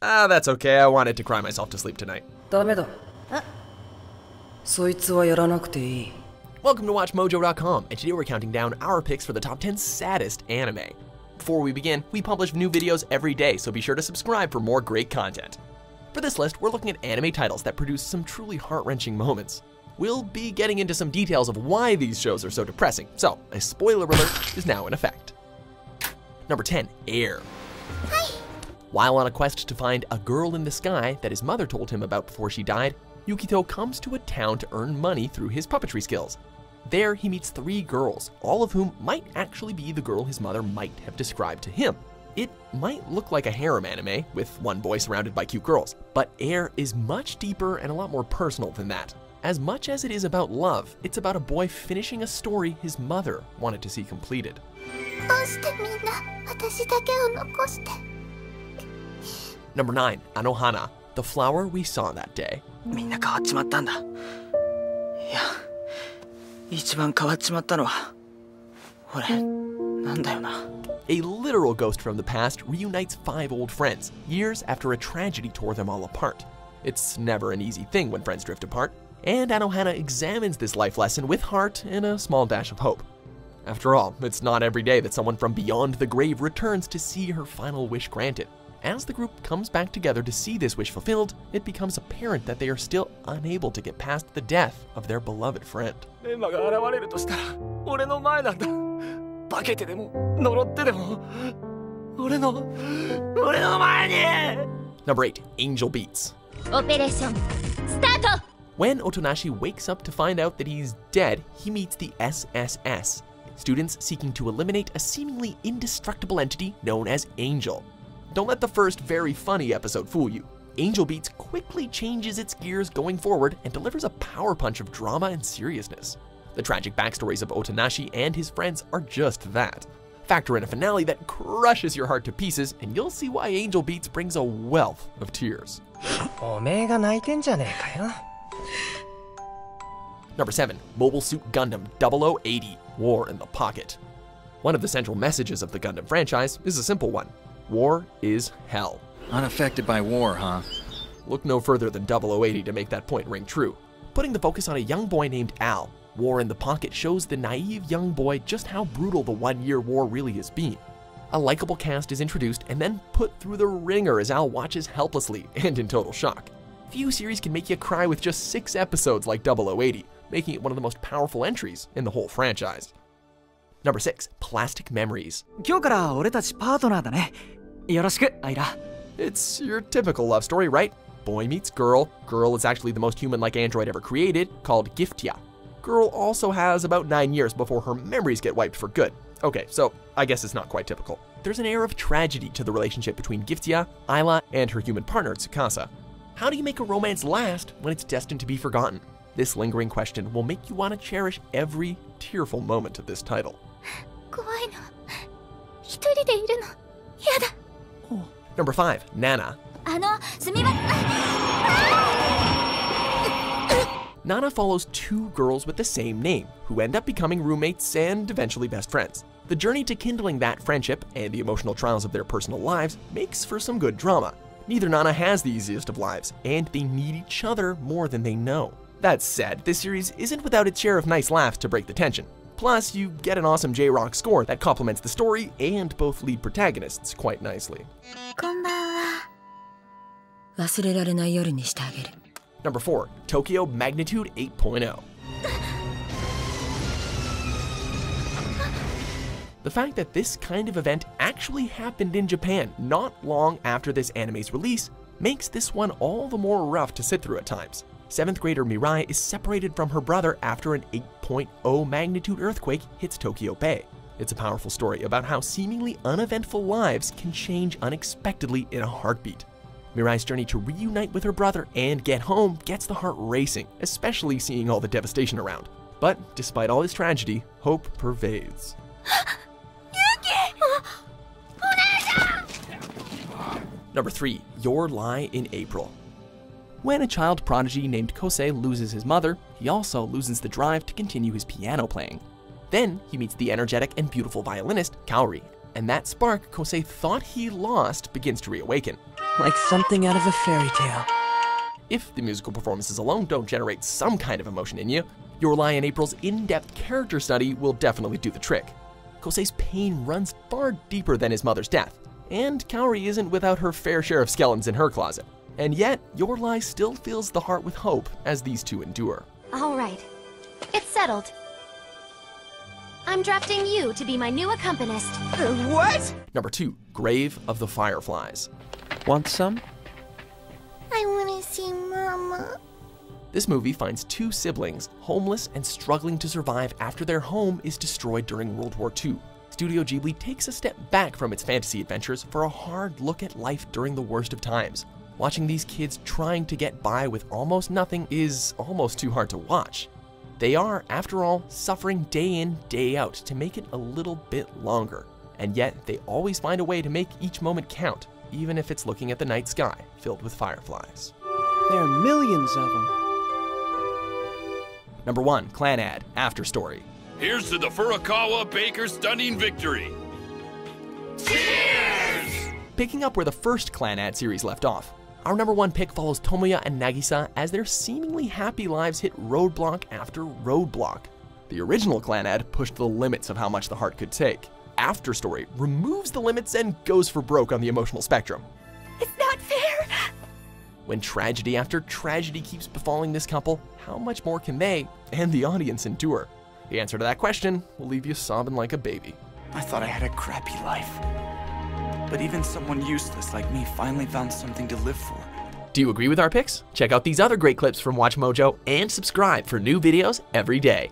That's okay, I wanted to cry myself to sleep tonight. ダメだ。そいつはやらなくていい。 Welcome to WatchMojo.com, and today we're counting down our picks for the top 10 saddest anime. Before we begin, we publish new videos every day, so be sure to subscribe for more great content. For this list, we're looking at anime titles that produce some truly heart-wrenching moments. We'll be getting into some details of why these shows are so depressing, so a spoiler alert is now in effect. Number 10, Air. While on a quest to find a girl in the sky that his mother told him about before she died, Yukito comes to a town to earn money through his puppetry skills. There, he meets 3 girls, all of whom might actually be the girl his mother might have described to him. It might look like a harem anime, with one boy surrounded by cute girls, but Air is much deeper and a lot more personal than that. As much as it is about love, it's about a boy finishing a story his mother wanted to see completed. Number 9, Anohana, the flower we saw that day. みんな変わっちまったんだ。いや、一番変わっちまったのは俺なんだよな。 A literal ghost from the past reunites 5 old friends, years after a tragedy tore them all apart. It's never an easy thing when friends drift apart, and Anohana examines this life lesson with heart and a small dash of hope. After all, it's not every day that someone from beyond the grave returns to see her final wish granted. As the group comes back together to see this wish fulfilled, it becomes apparent that they are still unable to get past the death of their beloved friend. エンマが現れるとしたら俺の前なんだ。化けてでも呪ってでも俺の前に。 Number 8, Angel Beats. Operation Start! When Otonashi wakes up to find out that he's dead, he meets the SSS, students seeking to eliminate a seemingly indestructible entity known as Angel. Don't let the first very funny episode fool you. Angel Beats quickly changes its gears going forward and delivers a power punch of drama and seriousness. The tragic backstories of Otonashi and his friends are just that. Factor in a finale that crushes your heart to pieces, and you'll see why Angel Beats brings a wealth of tears. おめえが泣いてんじゃねえかよ。 Number 7, Mobile Suit Gundam 0080, War in the Pocket. One of the central messages of the Gundam franchise is a simple one. War is hell. Unaffected by war, huh? Look no further than 0080 to make that point ring true. Putting the focus on a young boy named Al, War in the Pocket shows the naive young boy just how brutal the one-year war really has been. A likable cast is introduced and then put through the ringer as Al watches helplessly and in total shock. Few series can make you cry with just 6 episodes like 0080, making it one of the most powerful entries in the whole franchise. Number 6, Plastic Memories. 今日から俺たちパートナーだね。よろしく、アイラ。 It's your typical love story, right? Boy meets girl. Girl is actually the most human-like android ever created, called Giftia. Girl also has about 9 years before her memories get wiped for good. Okay, so I guess it's not quite typical. There's an air of tragedy to the relationship between Giftia, Ayla, and her human partner, Tsukasa. How do you make a romance last when it's destined to be forgotten? This lingering question will make you want to cherish every tearful moment of this title. 怖いの。一人でいるの。やだ。 Number 5, Nana. すみません。Nana follows 2 girls with the same name, who end up becoming roommates and eventually best friends. The journey to kindling that friendship and the emotional trials of their personal lives makes for some good drama. Neither Nana has the easiest of lives, and they need each other more than they know. That said, this series isn't without its share of nice laughs to break the tension. Plus, you get an awesome J-Rock score that complements the story and both lead protagonists quite nicely. こんばんは。忘れられない夜にしてあげる。 Number 4, Tokyo Magnitude 8.0. The fact that this kind of event actually happened in Japan not long after this anime's release makes this one all the more rough to sit through at times. 7th grader Mirai is separated from her brother after an 8.0 magnitude earthquake hits Tokyo Bay. It's a powerful story about how seemingly uneventful lives can change unexpectedly in a heartbeat. Mirai's journey to reunite with her brother and get home gets the heart racing, especially seeing all the devastation around. But despite all this tragedy, hope pervades. Number 3, Your Lie in April. When a child prodigy named Kosei loses his mother, he also loses the drive to continue his piano playing. Then he meets the energetic and beautiful violinist Kaori. and that spark Kosei thought he lost begins to reawaken. Like something out of a fairy tale. If the musical performances alone don't generate some kind of emotion in you, Your Lie in April's in-depth character study will definitely do the trick. Kosei's pain runs far deeper than his mother's death, and Kaori isn't without her fair share of skeletons in her closet. And yet, Your Lie still fills the heart with hope as these two endure. All right. It's settled. I'm drafting you to be my new accompanist. What? Number 2, Grave of the Fireflies. Want some? I want to see Mama. This movie finds two siblings homeless and struggling to survive after their home is destroyed during World War II. Studio Ghibli takes a step back from its fantasy adventures for a hard look at life during the worst of times. Watching these kids trying to get by with almost nothing is almost too hard to watch. They are, after all, suffering day in, day out to make it a little bit longer. And yet, they always find a way to make each moment count, even if it's looking at the night sky filled with fireflies. There are millions of them. Number 1, Clannad, After Story. Here's to the Furukawa Baker stunning victory. Cheers! Picking up where the first Clannad series left off, our number 1 pick follows Tomoya and Nagisa as their seemingly happy lives hit roadblock after roadblock. The original Clannad pushed the limits of how much the heart could take. After Story removes the limits and goes for broke on the emotional spectrum. It's not fair. When tragedy after tragedy keeps befalling this couple, how much more can they and the audience endure? The answer to that question will leave you sobbing like a baby. I thought I had a crappy life. But even someone useless like me finally found something to live for. Do you agree with our picks? Check out these other great clips from WatchMojo and subscribe for new videos every day.